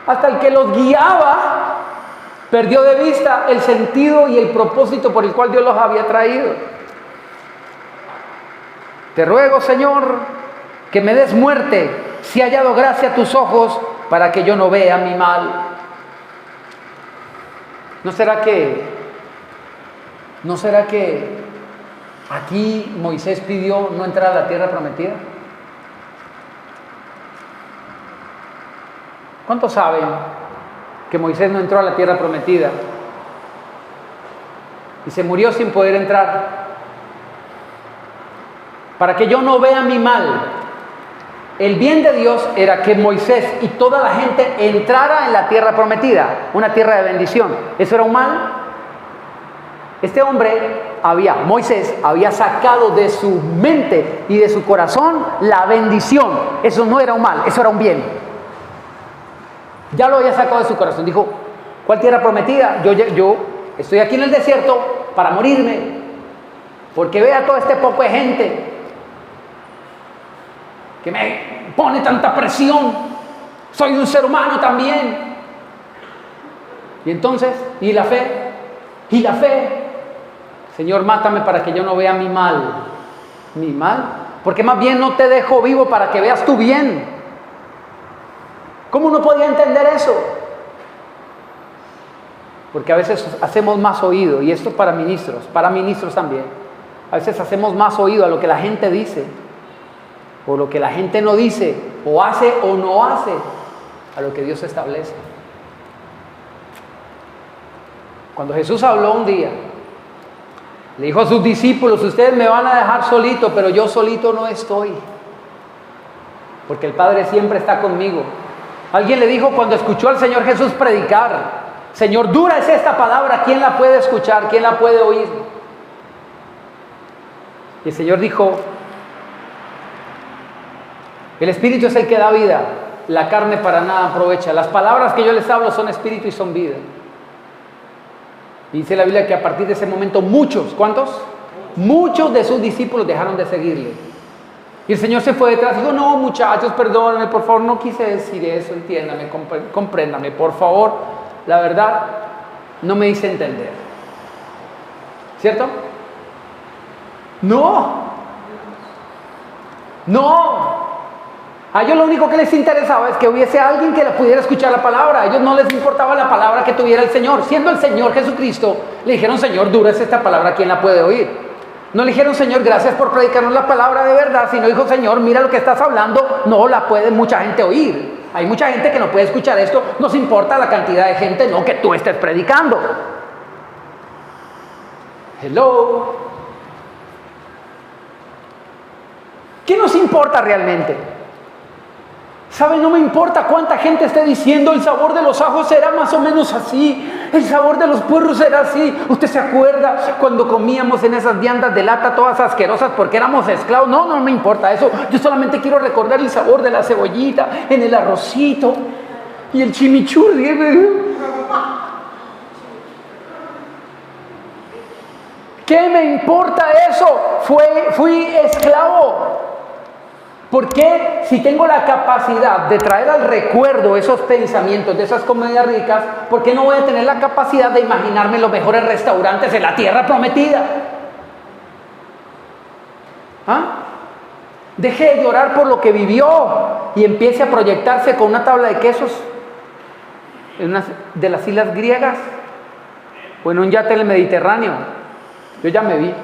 Speaker 1: hasta el que los guiaba perdió de vista el sentido y el propósito por el cual Dios los había traído. Te ruego, Señor, que me des muerte si he hallado gracia a tus ojos para que yo no vea mi mal. ¿No será que aquí Moisés pidió no entrar a la tierra prometida? ¿Cuántos saben que Moisés no entró a la tierra prometida y se murió sin poder entrar? Para que yo no vea mi mal. El bien de Dios era que Moisés y toda la gente entrara en la tierra prometida, una tierra de bendición. ¿Eso era un mal? Este hombre Moisés había sacado de su mente y de su corazón la bendición. Eso no era un mal, eso era un bien. Ya lo había sacado de su corazón. Dijo, ¿cuál tierra prometida? Yo estoy aquí en el desierto para morirme, porque vea todo este poco de gente que me pone tanta presión. Soy un ser humano también. Y entonces, ¿y la fe? Señor, mátame para que yo no vea mi mal. ¿Mi mal? Porque más bien no te dejo vivo para que veas tu bien. ¿Cómo no podía entender eso? Porque a veces hacemos más oído, y esto para ministros también. A veces hacemos más oído a lo que la gente dice, o lo que la gente no dice, o hace o no hace, a lo que Dios establece. Cuando Jesús habló un día, le dijo a sus discípulos, ustedes me van a dejar solito, pero yo solito no estoy, porque el Padre siempre está conmigo. Alguien le dijo cuando escuchó al Señor Jesús predicar, Señor, dura es esta palabra, ¿quién la puede escuchar? ¿Quién la puede oír? Y el Señor dijo, el Espíritu es el que da vida, la carne para nada aprovecha. Las palabras que yo les hablo son espíritu y son vida. Y dice la Biblia que a partir de ese momento muchos, ¿cuántos? Muchos de sus discípulos dejaron de seguirle. Y el Señor se fue detrás y dijo, no muchachos, perdónenme, por favor, no quise decir eso, entiéndame, compréndanme, por favor, la verdad, no me hice entender. ¿Cierto? No. A ellos lo único que les interesaba es que hubiese alguien que le pudiera escuchar la palabra. A ellos no les importaba la palabra que tuviera el Señor. Siendo el Señor Jesucristo, le dijeron, Señor, dura es esta palabra, ¿quién la puede oír? No le dijeron, Señor, gracias por predicarnos la palabra de verdad, sino dijo, Señor, mira lo que estás hablando, no la puede mucha gente oír. Hay mucha gente que no puede escuchar esto, nos importa la cantidad de gente, no que tú estés predicando. Hello. ¿Qué nos importa realmente? ¿Sabe? No me importa cuánta gente esté diciendo, el sabor de los ajos será más o menos así, el sabor de los puerros será así. ¿Usted se acuerda cuando comíamos en esas viandas de lata todas asquerosas porque éramos esclavos? No me importa eso. Yo solamente quiero recordar el sabor de la cebollita en el arrocito y el chimichurri. ¿Qué me importa eso? Fui esclavo. ¿Por qué, si tengo la capacidad de traer al recuerdo esos pensamientos de esas comedias ricas, por qué no voy a tener la capacidad de imaginarme los mejores restaurantes de la tierra prometida? ¿Ah? Deje de llorar por lo que vivió y empiece a proyectarse con una tabla de quesos en una de las islas griegas o en un yate en el Mediterráneo. Yo ya me vi.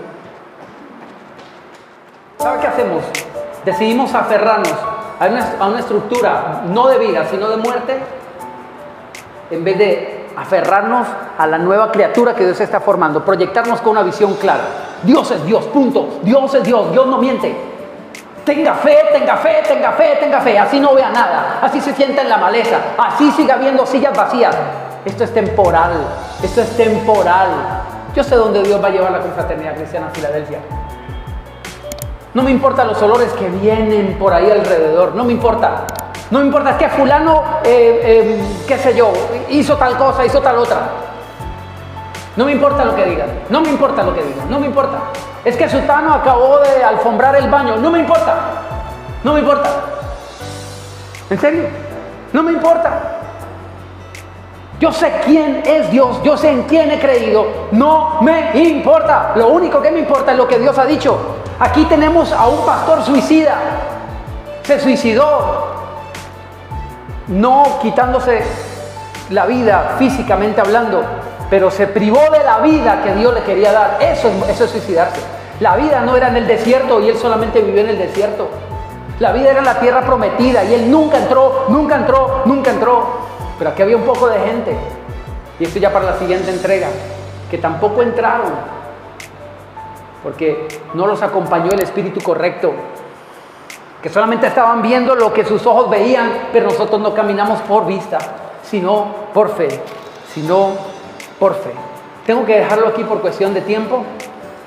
Speaker 1: ¿Sabe qué hacemos? Decidimos aferrarnos a una estructura no de vida, sino de muerte, en vez de aferrarnos a la nueva criatura que Dios está formando, proyectarnos con una visión clara. Dios es Dios, punto. Dios es Dios, Dios no miente. Tenga fe, tenga fe, tenga fe, tenga fe. Así no vea nada, así se sienta en la maleza, así siga viendo sillas vacías. Esto es temporal, esto es temporal. Yo sé dónde Dios va a llevar la Confraternidad Cristiana Filadelfia. No me importan los olores que vienen por ahí alrededor, no me importa. No me importa, es que fulano, qué sé yo, hizo tal cosa, hizo tal otra. No me importa lo que digan, no me importa lo que digan, no me importa. Es que Sutano acabó de alfombrar el baño, no me importa. No me importa. ¿En serio? No me importa. Yo sé quién es Dios, yo sé en quién he creído, no me importa. Lo único que me importa es lo que Dios ha dicho. Aquí tenemos a un pastor suicida, se suicidó, no quitándose la vida físicamente hablando, pero se privó de la vida que Dios le quería dar. Eso es suicidarse. La vida no era en el desierto y él solamente vivió en el desierto. La vida era en la tierra prometida y él nunca entró. Pero aquí había un poco de gente, y esto ya para la siguiente entrega, que tampoco entraron, porque no los acompañó el espíritu correcto, que solamente estaban viendo lo que sus ojos veían, pero nosotros no caminamos por vista, sino por fe, Tengo que dejarlo aquí por cuestión de tiempo,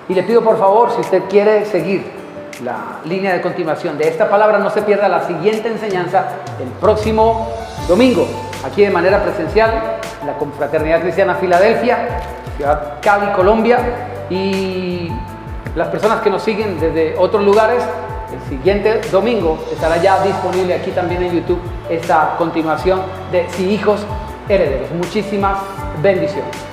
Speaker 1: y le pido por favor, si usted quiere seguir la línea de continuación de esta palabra, no se pierda la siguiente enseñanza el próximo domingo, aquí de manera presencial, en la Confraternidad Cristiana Filadelfia, ciudad Cali, Colombia, y las personas que nos siguen desde otros lugares, el siguiente domingo estará ya disponible aquí también en YouTube esta continuación de Si Hijos Herederos. Muchísimas bendiciones.